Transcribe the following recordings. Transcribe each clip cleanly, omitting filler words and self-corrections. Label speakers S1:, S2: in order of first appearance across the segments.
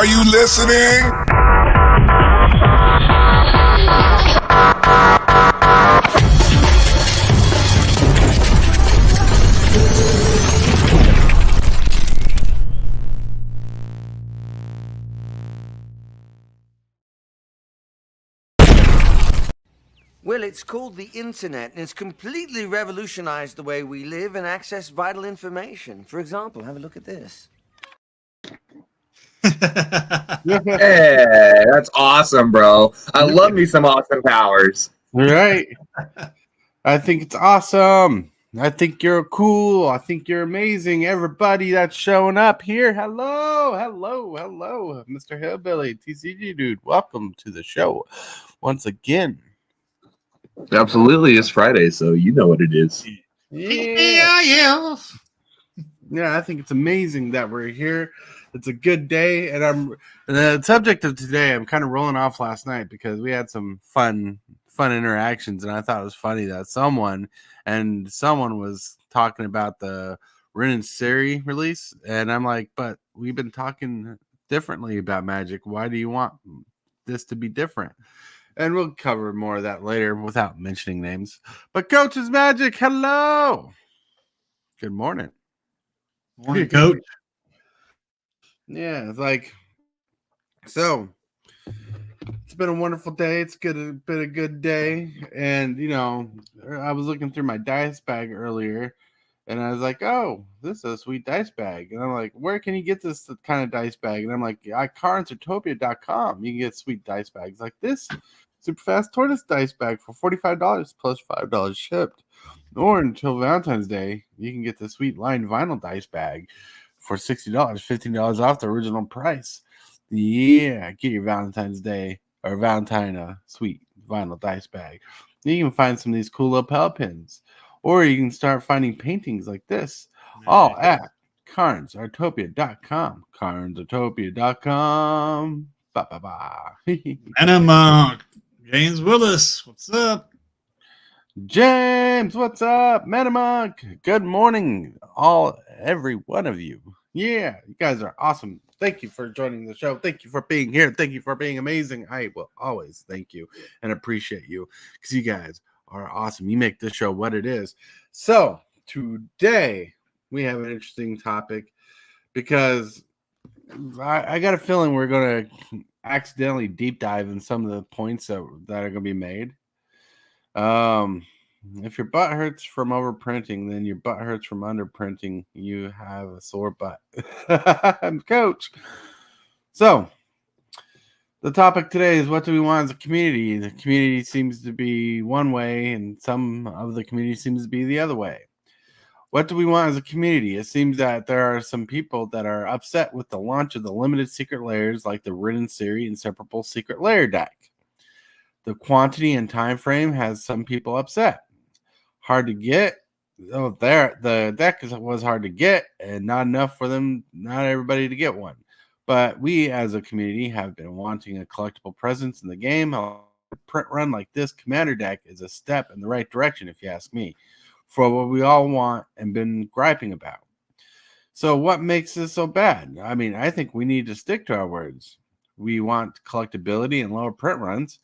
S1: Are you listening?
S2: Well, it's called the internet, and it's completely revolutionized the way we live and access vital information. For example, have a look at this.
S3: Yeah, that's awesome, bro. I love me some Austin Powers.
S4: Right. I think it's awesome. I think you're cool. I think you're amazing. Everybody that's showing up here. Hello, Mr. Hillbilly, TCG dude. Welcome to the show once again.
S3: Absolutely, it's Friday, so you know what it is.
S4: Yeah. I think it's amazing that we're here. It's a good day, and the subject of today. I'm kind of rolling off last night because we had some fun interactions, and I thought it was funny that someone was talking about the Rin and Seri release, and I'm like, but we've been talking differently about Magic. Why do you want this to be different? And we'll cover more of that later without mentioning names. But Coach's Magic, hello. Good morning.
S5: Morning, Coach.
S4: Yeah, it's like, so it's been a wonderful day. It's been a good day. And, I was looking through my dice bag earlier, and I was like, oh, this is a sweet dice bag. And I'm like, where can you get this kind of dice bag? And I'm like, carnsutopia.com. You can get sweet dice bags like this super fast tortoise dice bag for $45 plus $5 shipped. Or until Valentine's Day, you can get the sweet lined vinyl dice bag for $60, $15 off the original price. Yeah, get your Valentine's Day or Valentine sweet vinyl dice bag. You can find some of these cool lapel pins. Or you can start finding paintings like this. Nice. All at carnsutopia.com. Carnsutopia.com. Ba-ba-ba.
S5: And James Willis, what's up?
S4: James, what's up? Metamonk, good morning, every one of you. Yeah, you guys are awesome. Thank you for joining the show. Thank you for being here. Thank you for being amazing. I will always thank you and appreciate you because you guys are awesome. You make this show what it is. So today we have an interesting topic because I got a feeling we're going to accidentally deep dive in some of the points that are going to be made. If your butt hurts from overprinting, then your butt hurts from underprinting. You have a sore butt. I'm Coach. So the topic today is, what do we want as a community? The community seems to be one way, and some of the community seems to be the other way. What do we want as a community? It seems that there are some people that are upset with the launch of the limited Secret Lairs, like the Rin and Seri Inseparable Secret Lair deck. The quantity and time frame has some people upset. Hard to get. The deck was hard to get, and not enough for them, not everybody to get one. But we as a community have been wanting a collectible presence in the game. A print run like this Commander deck is a step in the right direction, if you ask me, for what we all want and been griping about. So what makes this so bad? I mean, I think we need to stick to our words. We want collectability and lower print runs.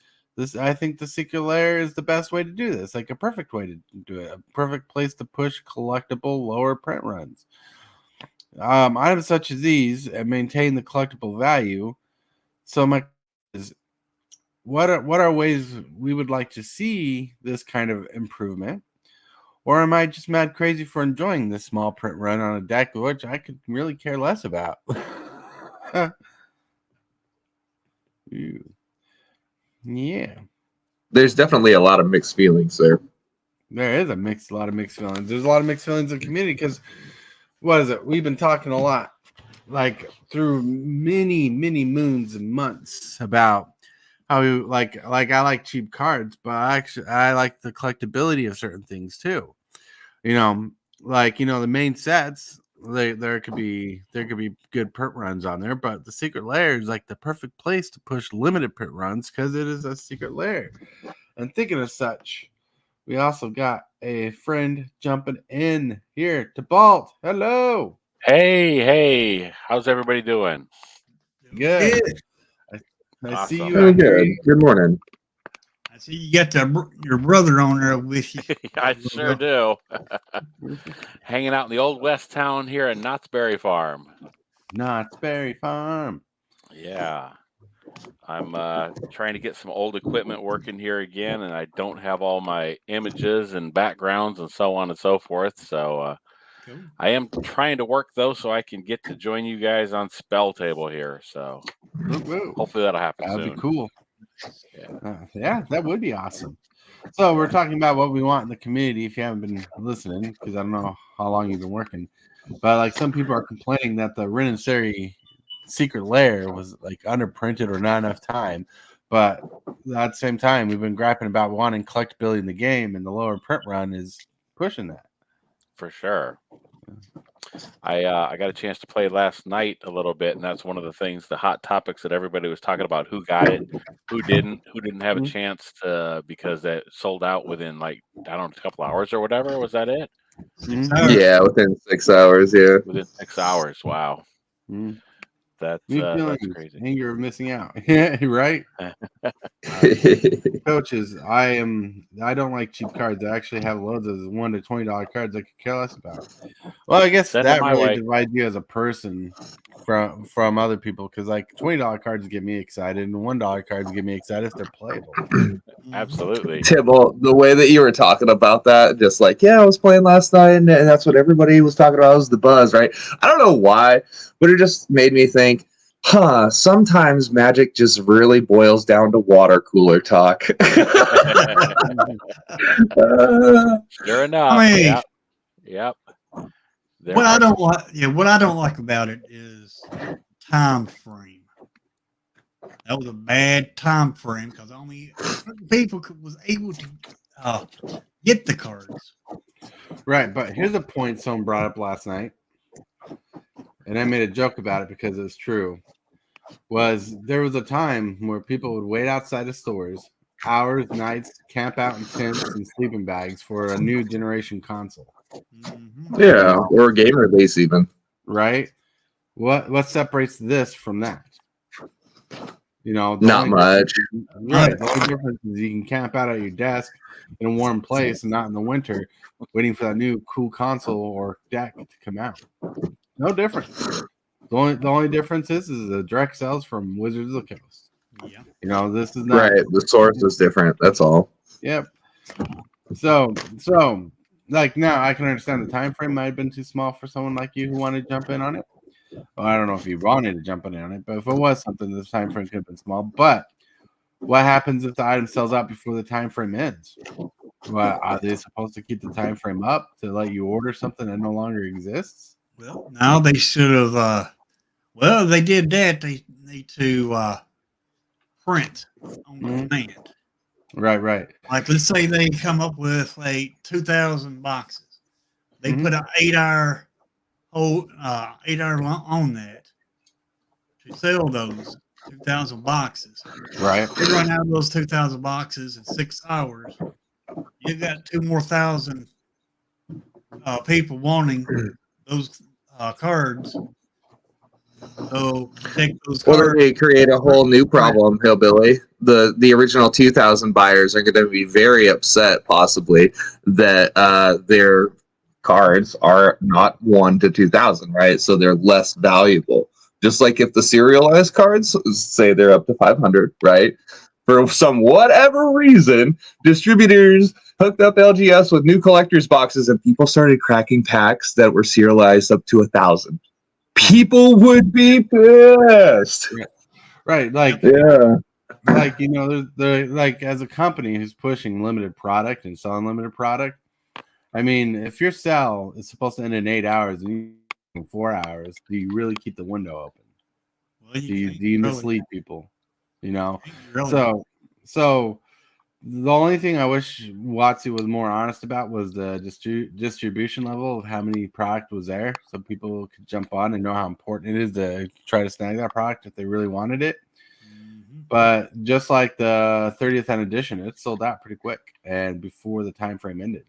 S4: I think the Secret Lair is the best way to do this, like a perfect way to do it, a perfect place to push collectible lower print runs. Items such as these maintain the collectible value. So my is, what are ways we would like to see this kind of improvement? Or am I just mad crazy for enjoying this small print run on a deck, which I could really care less about? Yeah.
S3: There's definitely a lot of mixed feelings there.
S4: There is a lot of mixed feelings. There's a lot of mixed feelings in the community because, what is it? We've been talking a lot, like through many, many moons and months about how we like I like cheap cards, but I like the collectability of certain things too. The main sets, there could be good print runs on there, but the Secret Lair is like the perfect place to push limited print runs because it is a Secret Lair. And thinking of such, we also got a friend jumping in here to Balt. Hello.
S6: Hey, how's everybody doing?
S4: Good.
S5: Good.
S4: I see
S1: Awesome.
S4: you.
S3: Oh, good. Good morning.
S5: I see you got your brother on there with you.
S1: I sure do. Hanging out in the old West Town here in Knott's Berry Farm.
S4: Knott's Berry Farm.
S1: Yeah. I'm trying to get some old equipment working here again, and I don't have all my images and backgrounds and so on and so forth. So
S5: Cool.
S1: I am trying to work those so I can get to join you guys on Spell Table here. So
S4: Woo-woo.
S1: hopefully that'll happen
S4: That'd
S1: soon.
S4: be cool.
S1: Yeah.
S4: Yeah, that would be awesome. So we're talking about what we want in the community. If you haven't been listening, because I don't know how long you've been working, but like some people are complaining that the Rin and Seri Secret Lair was like underprinted or not enough time. But at the same time, we've been griping about wanting collectability in the game, and the lower print run is pushing that.
S1: For sure. I got a chance to play last night a little bit, and that's one of the things, the hot topics that everybody was talking about: who got it, who didn't have a chance to, because that sold out within like, I don't know, a couple hours or whatever. Was that it?
S3: Yeah, within 6 hours. Yeah.
S1: Within 6 hours. Wow.
S4: Mm.
S1: That's crazy.
S4: Anger of missing out. Yeah, right. Coaches, I don't like cheap cards. I actually have loads of $1 to $20 cards I could care less about. Well, I guess
S1: Send
S4: that
S1: them my
S4: really
S1: way.
S4: divides you as a person from other people, because like $20 cards get me excited, and $1 cards get me excited if they're playable.
S1: Absolutely.
S3: Tibble, the way that you were talking about that, just like, yeah, I was playing last night, and that's what everybody was talking about, was the buzz, right? I don't know why, but it just made me think, sometimes Magic just really boils down to water cooler talk.
S1: Sure enough.
S5: I mean,
S1: Yep.
S5: what I don't like about it is time frame. That was a bad time frame because only people was able to get the cards.
S4: Right, but here's a point someone brought up last night, and I made a joke about it because it's true. There was a time where people would wait outside of stores, hours, nights, camp out in tents and sleeping bags for a new generation console.
S5: Mm-hmm.
S3: Yeah, or game release even.
S4: Right? What separates this from that? You know,
S3: Not much.
S4: Right. The only difference is you can camp out at your desk in a warm place and not in the winter, waiting for that new cool console or deck to come out. No difference. The only difference is the direct sales from Wizards of the Coast.
S5: Yeah.
S4: You know, this is not
S3: Right. The source is different. That's all.
S4: Yep. So like now I can understand the time frame might have been too small for someone like you who wanted to jump in on it. Well, I don't know if you wanted to jump in on it, but if it was something, the time frame could have been small. But what happens if the item sells out before the time frame ends? Well, are they supposed to keep the time frame up to let you order something that no longer exists?
S5: Well, now they should have. Well, they did that. They need to print on demand.
S4: Right.
S5: Like, let's say they come up with like 2,000 boxes. They put an 8-hour on that to sell those 2,000 boxes.
S4: Right.
S5: They run out of those 2,000 boxes in 6 hours. You got 2,000 more people wanting those cards. So take those cards.
S3: Well, they create a whole new problem, Hillbilly. The original 2,000 buyers are going to be very upset, possibly, that their cards are not 1 to 2,000, right? So they're less valuable. Just like if the serialized cards, say they're up to 500, right? For some whatever reason, distributors hooked up LGS with new collector's boxes, and people started cracking packs that were serialized up to 1,000. People would be pissed.
S4: Right. Like,
S3: yeah.
S4: Like, you know, they're like, as a company who's pushing limited product and selling limited product, I mean, if your sell is supposed to end in 8 hours and you in 4 hours, do you really keep the window open?
S5: Well,
S4: Do you mislead people? You know?
S5: Really.
S4: So the only thing I wish WotC was more honest about was the distribution level of how many product was there, so people could jump on and know how important it is to try to snag that product if they really wanted it. But just like the 30th edition, it sold out pretty quick and before the time frame ended.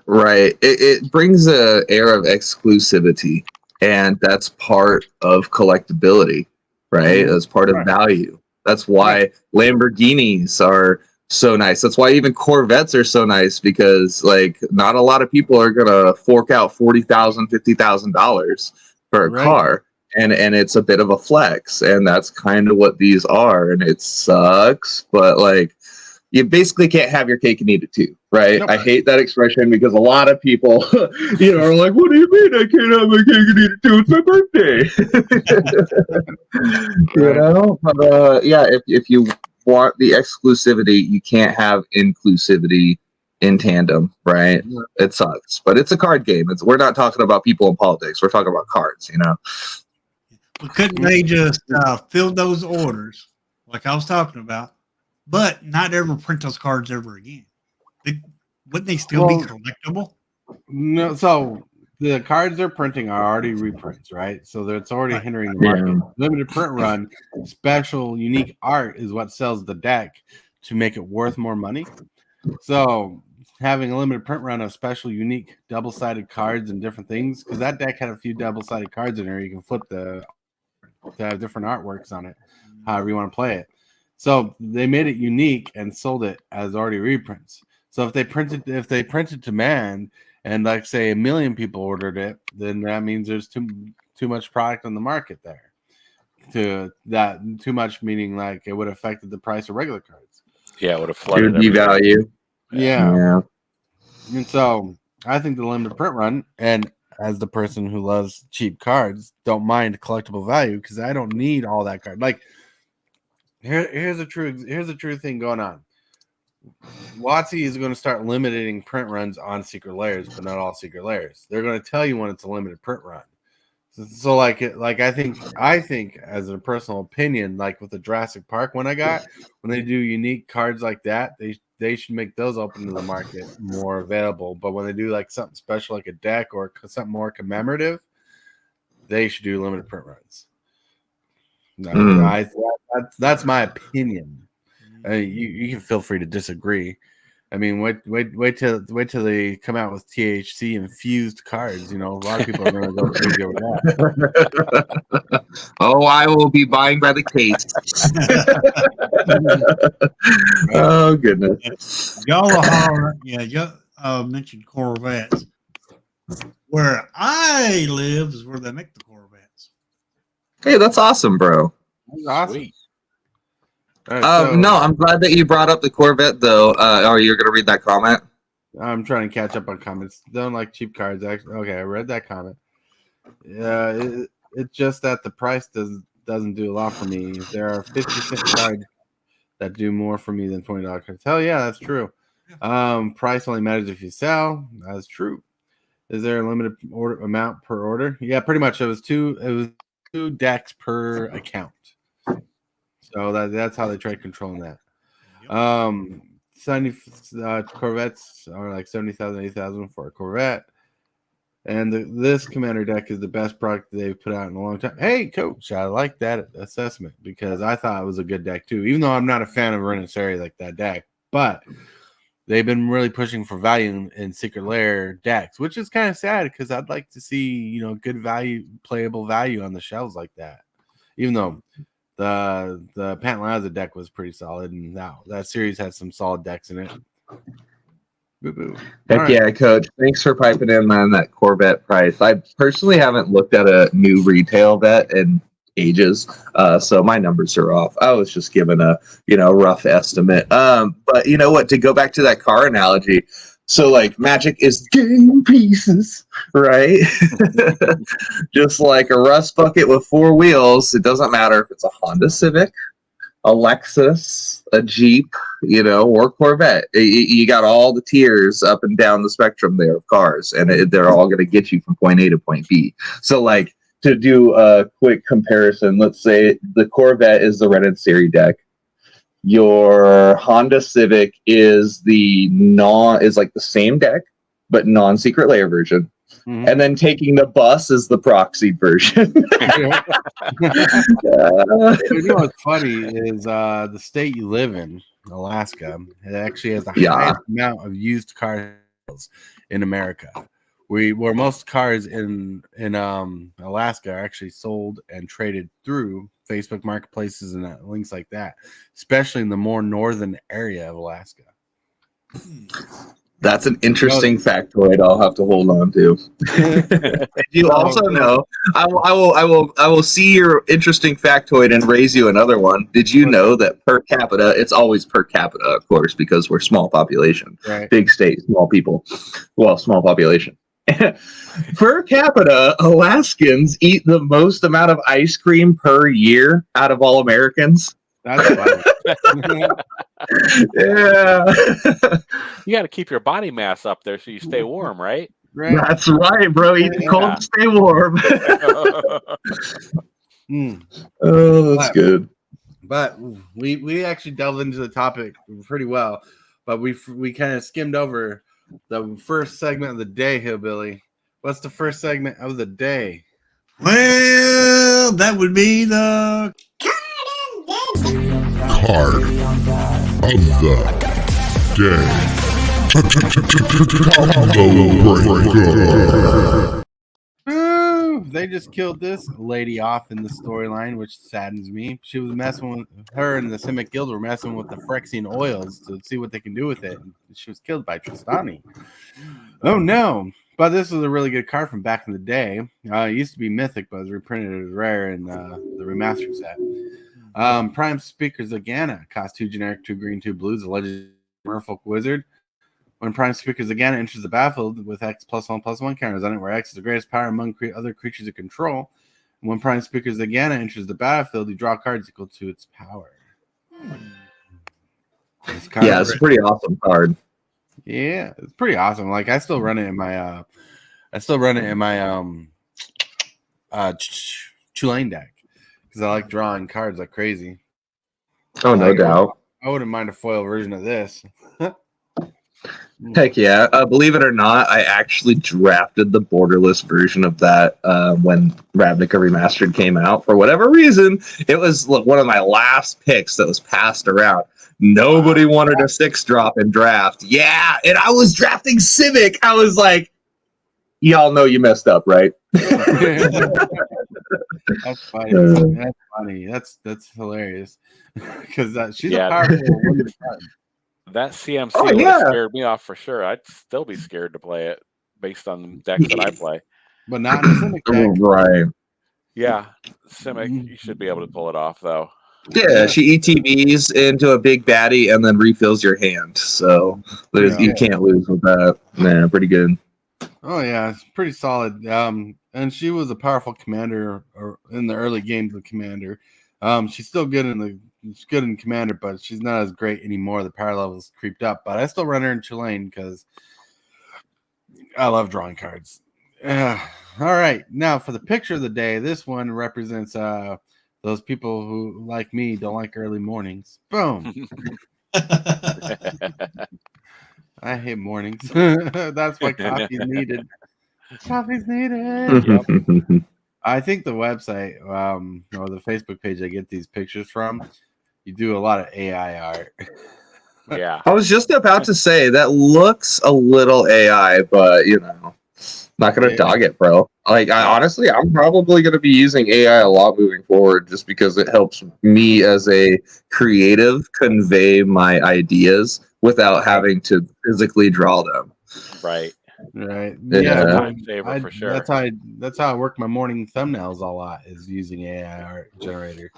S3: Right. It brings an air of exclusivity And that's part of collectability, right? That's part of value. That's why Lamborghinis are so nice. That's why even Corvettes are so nice, because like not a lot of people are gonna fork out $40,000, $50,000 for a car. And it's a bit of a flex, and that's kind of what these are. And it sucks, but like you basically can't have your cake and eat it too, right? I hate that expression because a lot of people, are like, "What do you mean I can't have my cake and eat it too? It's my birthday." But if you want the exclusivity, you can't have inclusivity in tandem, right? It sucks, but it's a card game. We're not talking about people in politics. We're talking about cards,
S5: But couldn't they just fill those orders like I was talking about, but not ever print those cards ever again? Wouldn't they still be collectible?
S4: No, so the cards they're printing are already reprints, right? So it's already hindering the market. Limited print run, special, unique art is what sells the deck to make it worth more money. So having a limited print run of special, unique, double-sided cards and different things, because that deck had a few double-sided cards in there. You can flip to have different artworks on it, however you want to play it. So they made it unique and sold it as already reprints. So if they printed demand and like say 1 million people ordered it, then that means there's too much product on the market there. Too much meaning like it would have affected the price of regular cards.
S1: Yeah, it would have flooded
S3: devalue.
S4: Yeah. And so I think the limited print run, and as the person who loves cheap cards, don't mind collectible value because I don't need all that card. Like here's a true thing going on. WotC is going to start limiting print runs on Secret Lairs, but not all Secret Lairs. They're going to tell you when it's a limited print run. So I think as a personal opinion, like with the Jurassic Park one when they do unique cards like that, they should make those open to the market more available. But when they do like something special like a deck or something more commemorative, they should do limited print runs. That's my opinion. You can feel free to disagree. I mean, wait till they come out with THC infused cards. A lot of people are going to go crazy over that.
S3: Oh, I will be buying by the case. Oh goodness!
S5: Y'all are hollering. Yeah, y'all mentioned Corvettes. Where I live is where they make the Corvettes.
S3: Hey, that's awesome, bro.
S4: That's awesome. Sweet.
S3: Right, no, I'm glad that you brought up the Corvette, though. You're going to read that comment?
S4: I'm trying to catch up on comments. Don't like cheap cards. Actually, okay, I read that comment. Yeah, it's just that the price doesn't do a lot for me. There are 50-cent cards that do more for me than $20 cards. Hell yeah, that's true. Price only matters if you sell. That's true. Is there a limited amount per order? Yeah, pretty much. It was two decks per account. So that's how they tried controlling that. 70 Corvettes are like 70,000, 80,000 for a Corvette. And this Commander deck is the best product they've put out in a long time. Hey, Coach, I like that assessment because I thought it was a good deck too, even though I'm not a fan of Rin and Seri like that deck. But they've been really pushing for value in Secret Lair decks, which is kind of sad because I'd like to see, good value, playable value on the shelves like that. Even though the Pantalaza deck was pretty solid, and that series had some solid decks in it.
S3: Heck yeah, Coach. Thanks for piping in on that Corvette price. I personally haven't looked at a new retail vet in ages, so my numbers are off. I was just given a rough estimate. But you know what? To go back to that car analogy, so like Magic is game pieces, right? Just like a rust bucket with 4 wheels. It doesn't matter if it's a Honda Civic, a Lexus, a Jeep, or Corvette. You got all the tiers up and down the spectrum there of cars, and they're all going to get you from point A to point B. So like to do a quick comparison, let's say the Corvette is the Rin and Seri deck. Your Honda Civic is like the same deck, but non-Secret Lair version. Mm-hmm. And then taking the bus is the proxy version.
S4: What's funny is the state you live in, Alaska, it actually has the highest amount of used car sales in America, where most cars in Alaska are actually sold and traded through Facebook marketplaces and links like that, especially in the more northern area of Alaska.
S3: That's an interesting factoid I'll have to hold on to. You also know, I will see your interesting factoid and raise you another one. Did you know that per capita, it's always per capita, of course, because we're small population,
S4: right.
S3: Big state, small people, well, small population. Per capita, Alaskans eat the most amount of ice cream per year out of all Americans.
S4: That's funny.
S3: Yeah.
S1: You got to keep your body mass up there so you stay warm, right?
S4: Right.
S3: That's right, bro. Eat cold, stay warm. Oh, that's good.
S4: But we actually delved into the topic pretty well, but we kind of skimmed over the first segment of the day, Hillbilly. What's the first segment of the day?
S5: Well, that would be the
S6: card of the day.
S4: Ooh, they just killed this lady off in the storyline, which saddens me. She was messing with her, and the Simic Guild were messing with the Phyrexian oils to see what they can do with it. She was killed by Tristani. Oh no! But this was a really good card from back in the day. It used to be mythic, but it was reprinted as rare in the remastered set. Prime Speaker Zagana cost 2 generic, 2 green, 2 blues. A legendary merfolk wizard. When Prime Speaker Zagana enters the battlefield with X +1/+1 counters on it, where X is the greatest power among other creatures you control. And when Prime Speaker Zagana enters the battlefield, you draw cards equal to its power.
S3: Yeah, it's a pretty awesome card.
S4: Yeah, it's pretty awesome. Like I still run it in my Tulane deck because I like drawing cards like crazy.
S3: Oh, no doubt.
S4: I wouldn't mind a foil version of this.
S3: Heck yeah. Believe it or not, I actually drafted the borderless version of that when Ravnica Remastered came out. For whatever reason, it was one of my last picks that was passed around. Nobody wanted a 6-drop in draft. Yeah, and I was drafting Civic. I was like, y'all know you messed up, right?
S4: That's funny. That's funny. That's hilarious. Because she's a powerful woman.
S1: That CMC would have scared me off for sure. I'd still be scared to play it based on the decks that I play.
S4: But not in the Simic deck.
S3: Right.
S1: Yeah, Simic, you should be able to pull it off, though.
S3: Yeah, she ETBs into a big baddie and then refills your hand. So you can't lose with that. Man, pretty good.
S4: Oh, yeah, it's pretty solid. And she was a powerful commander in the early games of Commander. She's still good in Commander, but she's not as great anymore. The power level's creeped up, but I still run her in Tulane because I love drawing cards. All right, now for the picture of the day, this one represents those people who, like me, don't like early mornings. Boom. I hate mornings. That's why coffee's needed. Coffee's needed. Yep. I think the website or the Facebook page I get these pictures from, you do a lot of AI art.
S1: Yeah.
S3: I was just about to say that looks a little AI, but not gonna dog it, bro. Like honestly, I'm probably gonna be using AI a lot moving forward just because it helps me as a creative convey my ideas without having to physically draw them.
S1: Right.
S4: Right.
S3: Yeah.
S1: Time saver for sure.
S4: That's how I work my morning thumbnails a lot, is using AI art generator.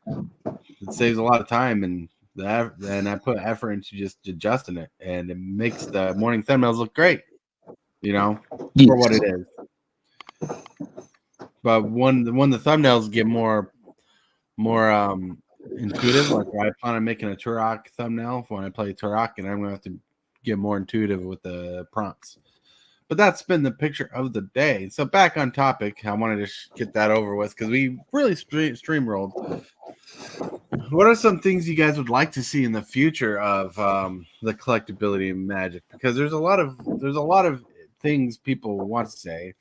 S4: It saves a lot of time, and I put effort into just adjusting it, and it makes the morning thumbnails look great. For what it is. But when the thumbnails get more intuitive, like I plan on making a Turok thumbnail when I play Turok, and I'm gonna have to get more intuitive with the prompts. But that's been the picture of the day. So back on topic, I wanted to get that over with because we really stream rolled. What are some things you guys would like to see in the future of the collectability of Magic? Because there's a lot of things people want to say,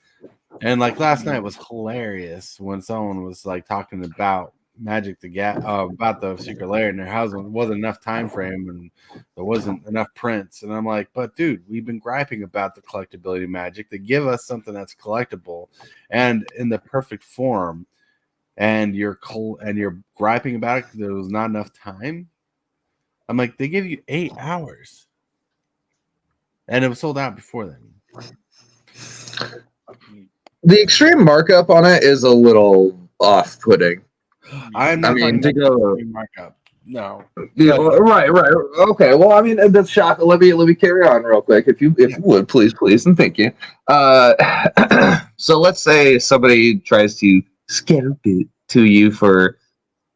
S4: and like last night was hilarious when someone was like talking about Magic about the Secret Lair, and there wasn't enough time frame, and there wasn't enough prints. And I'm like, but dude, we've been griping about the collectability Magic. They give us something that's collectible and in the perfect form, and you're griping about it because there was not enough time. I'm like, they give you 8 hours, and it was sold out before then.
S3: The extreme markup on it is a little off-putting.
S4: I'm not talking about markup. No.
S3: Yeah, right. Okay. Well, I mean, that's shocking. Let me carry on real quick, if you would, please, and thank you. So let's say somebody tries to scalp it to you for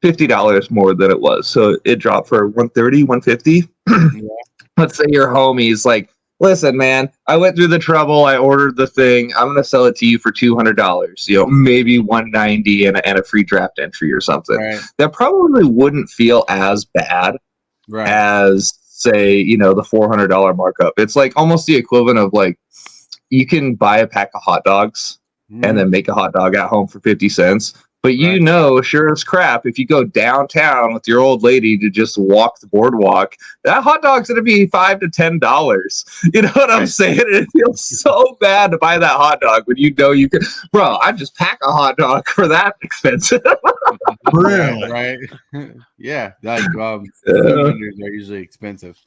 S3: $50 more than it was, so it dropped for $130, $150.
S4: Yeah.
S3: Let's say your homie's like, listen, man, I went through the trouble. I ordered the thing. I'm going to sell it to you for $200, maybe $190 and a free draft entry or something.
S4: Right.
S3: That probably wouldn't feel as bad as, say, the $400 markup. It's like almost the equivalent of like, you can buy a pack of hot dogs and then make a hot dog at home for 50 cents. But sure as crap, if you go downtown with your old lady to just walk the boardwalk, that hot dog's going to be $5 to $10. You know what I'm saying? It feels so bad to buy that hot dog when you can. Bro, I just pack a hot dog for that expensive.
S5: Really?
S4: Right? Yeah. Like vendors are usually expensive.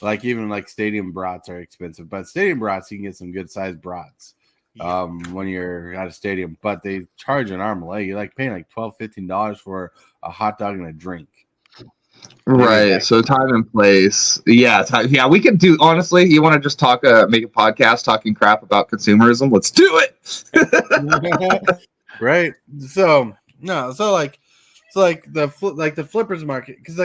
S4: Like even like stadium brats are expensive, but stadium brats you can get some good sized brats. When you're at a stadium, but they charge an arm and leg. You're like paying like $12, $15 for a hot dog and a drink.
S3: Right. So time and place. Yeah. We could do, honestly, you want to just make a podcast talking crap about consumerism? Let's do it.
S4: Right. So the flippers market, because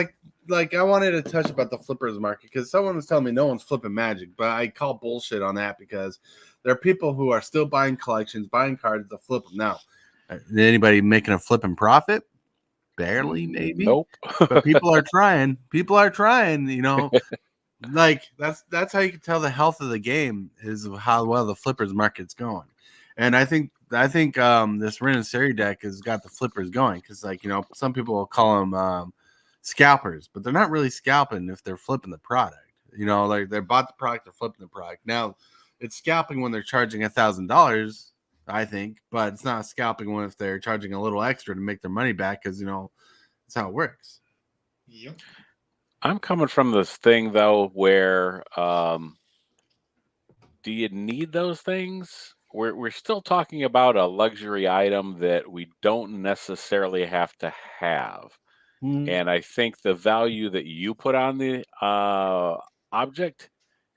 S4: like I wanted to touch about the flippers market because someone was telling me no one's flipping Magic, but I call bullshit on that because there are people who are still buying collections, buying cards to flip them. Now, anybody making a flipping profit? Barely, maybe.
S1: Nope.
S4: But people are trying. Like that's how you can tell the health of the game is how well the flippers market's going. And I think this Rin and Seri deck has got the flippers going because some people will call them scalpers, but they're not really scalping if they're flipping the product. Like they bought the product, they're flipping the product. Now it's scalping when they're charging $1,000, I think, but it's not scalping if they're charging a little extra to make their money back because that's how it works.
S5: Yep.
S1: I'm coming from this thing though where do you need those things? We're still talking about a luxury item that we don't necessarily have to have. And I think the value that you put on the object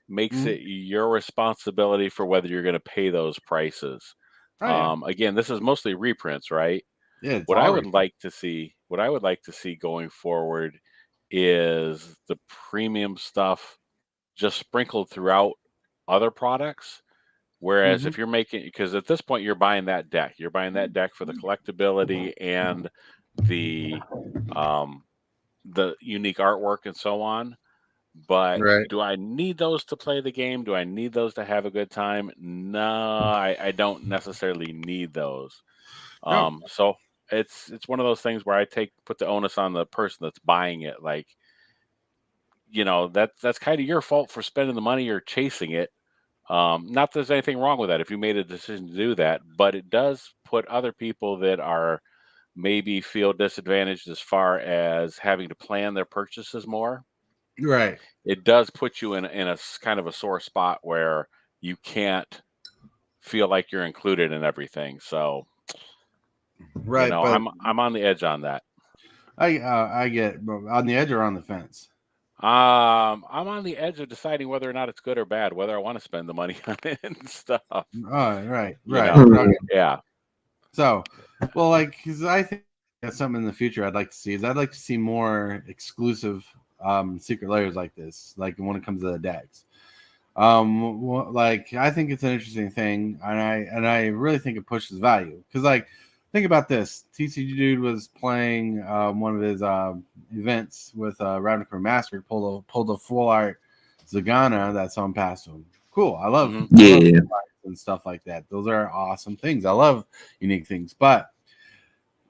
S1: makes it your responsibility for whether you're going to pay those prices. Again, this is mostly reprints, right?
S4: Yeah.
S1: What I would like to see going forward is the premium stuff just sprinkled throughout other products. Whereas if you're because at this point you're buying that deck for the collectability and the unique artwork and so on. But do I need those to play the game? Do I need those to have a good time? No, I don't necessarily need those. So it's one of those things where I put the onus on the person that's buying it. Like, that's kind of your fault for spending the money or chasing it. Not that there's anything wrong with that if you made a decision to do that, but it does put other people that are maybe feel disadvantaged as far as having to plan their purchases more.
S4: Right.
S1: It does put you in a kind of a sore spot where you can't feel like you're included in everything. So,
S4: right.
S1: I'm on the edge on that.
S4: I get on the edge or on the fence.
S1: I'm on the edge of deciding whether or not it's good or bad, whether I want to spend the money on it and stuff.
S4: Oh, right.
S1: Yeah.
S4: So, because I think that's something in the future I'd like to see I'd like to see more exclusive Secret Lairs like this, like when it comes to the decks. I think it's an interesting thing, and I really think it pushes value because think about this. TCG Dude was playing one of his events with Ravnica Remastered, pulled a full art Zagana that's on pass to him. Cool. I love and stuff like that. Those are awesome things. I love unique things, but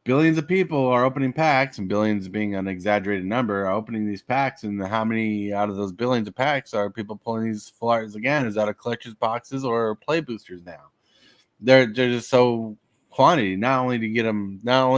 S4: billions of people are opening packs, and billions being an exaggerated number, are opening these packs, and how many out of those billions of packs are people pulling these full arts again? Is that a collector's boxes or play boosters now? They're just so quantity. Not only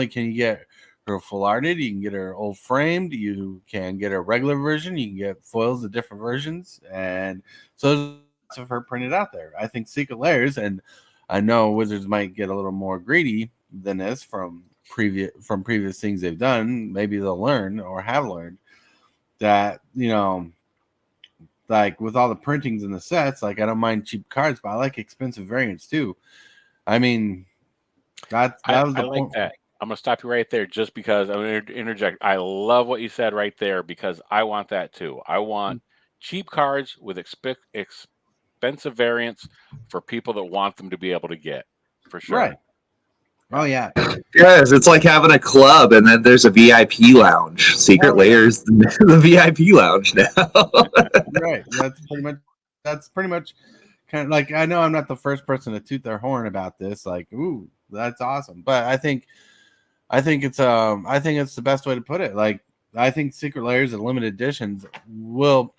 S4: can you get her full arted, you can get her old framed, you can get a regular version, you can get foils of different versions, and so there's lots of her printed out there. I think Secret Lairs, and I know Wizards might get a little more greedy than this from previous things they've done. Maybe they'll learn or have learned that, like with all the printings and the sets, like I don't mind cheap cards, but I like expensive variants too. I mean, that was the point.
S1: Like that. I'm going to stop you right there just because I'm going to interject. I love what you said right there because I want that too. I want cheap cards with expensive variants for people that want them to be able to get, for sure.
S4: Right. Oh, yeah.
S3: Yes, it's like having a club and then there's a VIP lounge. Secret Lairs, the VIP lounge now.
S4: Right. That's pretty much kind of like, I know I'm not the first person to toot their horn about this. Like, ooh, that's awesome. But I think it's the best way to put it. Like, I think Secret Lairs and limited editions will.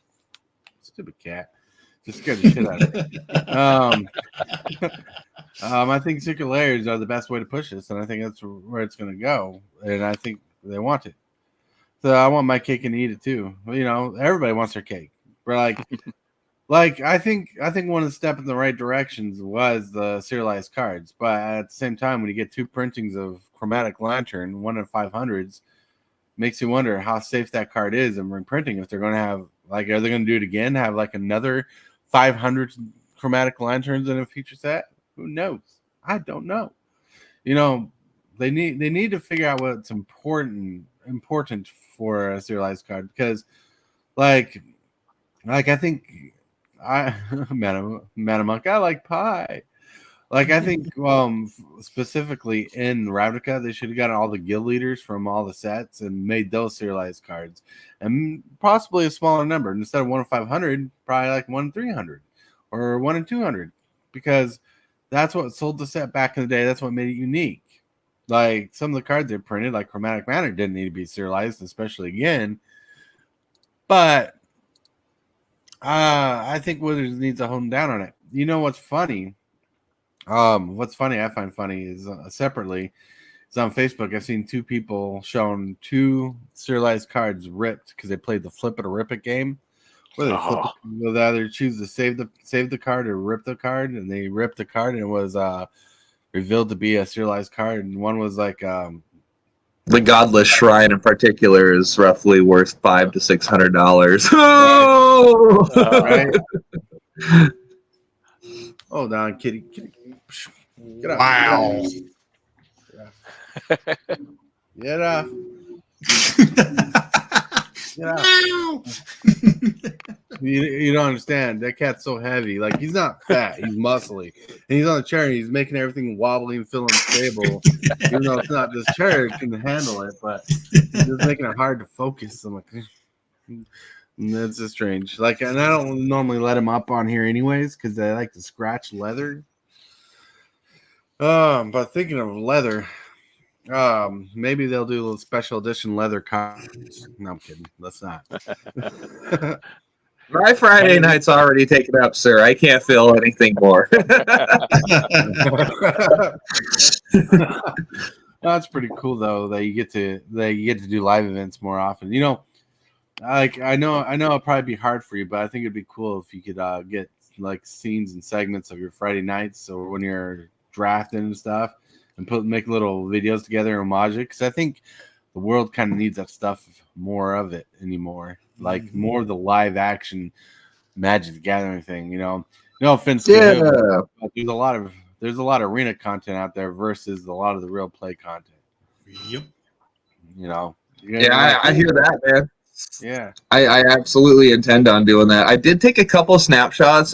S4: Stupid cat, just scared the shit out of me. I think Secret Lairs are the best way to push this, and I think that's where it's going to go. And I think they want it. So I want my cake and eat it too. Everybody wants their cake. We're like I think one of the step in the right directions was the serialized cards, but at the same time, when you get 2 printings of Chromatic Lantern, 1 in 500s, makes you wonder how safe that card is in reprinting. If they're going to have, like, are they going to do it again? Have like another 500 Chromatic Lanterns in a future set? Who knows? I don't know. They need to figure out what's important for a serialized card, because like I think. Metamonk, I like pie. Like, I think specifically in Ravnica, they should have gotten all the guild leaders from all the sets and made those serialized cards, and possibly a smaller number instead of 1 in 500, probably like 1 in 300 or 1 in 200, because that's what sold the set back in the day. That's what made it unique. Like, some of the cards they printed, like Chromatic Manor, didn't need to be serialized, especially again, but I think Wizards needs to hone down on it. What's funny? I find funny is separately. It's on Facebook. I've seen 2 people showing 2 serialized cards ripped because they played the flip it or rip it game. Where they either choose to save the card or rip the card, and they ripped the card, and it was revealed to be a serialized card, and one was like
S3: the Godless Shrine in particular is roughly worth $500 to $600. Oh!
S4: Right. Hold on, kitty. Get up.
S5: Wow.
S4: Get up. You don't understand. That cat's so heavy. Like, he's not fat. He's muscly. And he's on the chair, and he's making everything wobbly and feel unstable. Even though it's not this chair, it can handle it, but it's just making it hard to focus. I'm like, that's just strange. Like, and I don't normally let him up on here anyways, because they like to scratch leather. But thinking of leather, maybe they'll do a little special edition leather cards. No, I'm kidding. Let's not.
S3: My Friday night's already taken up, sir. I can't feel anything more.
S4: That's pretty cool, though, that you get to do live events more often. Like, I know it'll probably be hard for you, but I think it'd be cool if you could get like scenes and segments of your Friday nights, or when you're drafting and stuff, and make little videos together and homage it, because I think the world kind of needs that stuff, more of it anymore. Like, more of the live action Magic the Gathering thing. No offense to him, but there's a lot of arena content out there versus a lot of the real play content.
S5: Yep.
S3: I hear that, man.
S4: Yeah,
S3: I absolutely intend on doing that. I did take a couple snapshots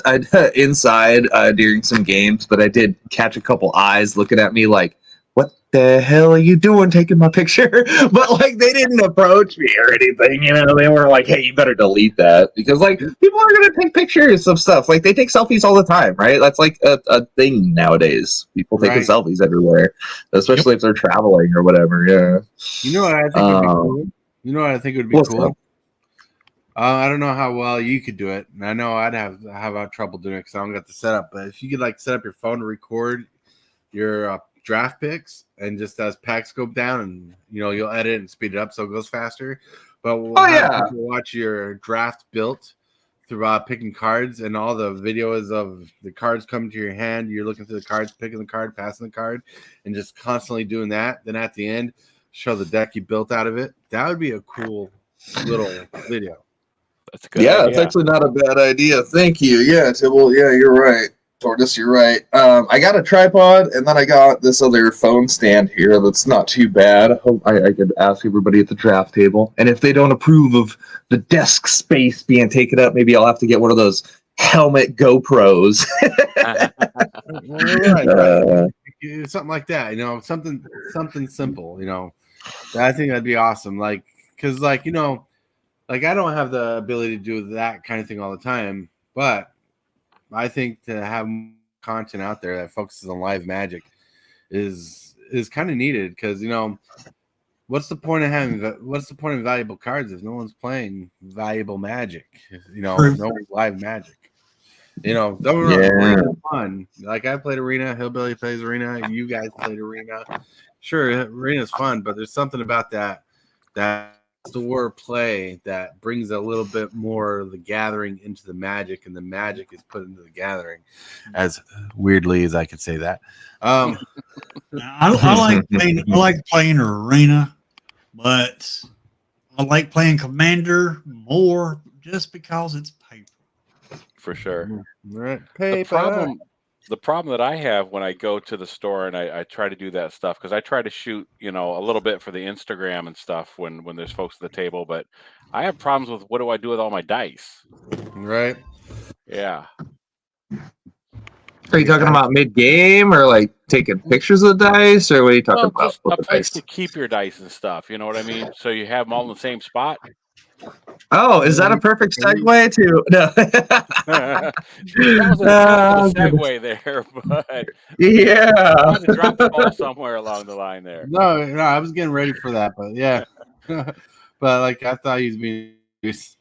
S3: inside during some games, but I did catch a couple eyes looking at me like, what the hell are you doing taking my picture? But like they didn't approach me or anything, you know. They were like, hey, you better delete that, because like people are gonna take pictures of stuff. Like they take selfies all the time, right? That's like a thing nowadays. People taking selfies everywhere, especially if they're traveling or whatever. Yeah.
S4: You know what I think would be cool? You know what I think would be cool? I don't know how well you could do it, and I know I'd have trouble doing it because I don't got the setup. But if you could like set up your phone to record your draft picks and just as packs go down, and you'll edit and speed it up so it goes faster. But we'll have people watch your draft built through picking cards, and all the videos of the cards coming to your hand. You're looking through the cards, picking the card, passing the card, and just constantly doing that. Then at the end, show the deck you built out of it. That would be a cool little video.
S1: That's a good
S3: idea.
S1: It's
S3: actually not a bad idea. Thank you. Yeah, Tibble. Yeah, you're right. Tortoise, you're right. I got a tripod, and then I got this other phone stand here that's not too bad. I hope I could ask everybody at the draft table. And if they don't approve of the desk space being taken up, maybe I'll have to get one of those helmet GoPros.
S4: Something like that, something simple, I think that'd be awesome. Like, because like I don't have the ability to do that kind of thing all the time, but I think to have content out there that focuses on live magic is kind of needed, because what's the point of valuable cards if no one's playing valuable magic? No live magic. Don't Arena fun. Like I played Arena, Hillbilly plays Arena, you guys played Arena. Sure, Arena's fun, but there's something about that store play that brings a little bit more of the gathering into the magic, and the magic is put into the gathering. As weirdly as I could say that.
S5: I like playing Arena, but I like playing Commander more just because it's paper.
S1: For sure.
S4: Right.
S1: The problem that I have when I go to the store and I try to do that stuff, because I try to shoot, a little bit for the Instagram and stuff when there's folks at the table, but I have problems with what do I do with all my dice?
S4: Right.
S1: Yeah.
S3: Are you talking about mid-game or like taking pictures of the dice, or what are you talking about?
S1: Just a place to keep your dice and stuff, you know what I mean? So you have them all in the same spot.
S3: Oh, is that a perfect segue to no?
S1: That was a segue there, but
S3: yeah,
S1: I had to drop the ball somewhere along the line there.
S4: No, I was getting ready for that, but yeah, but like I thought he was being.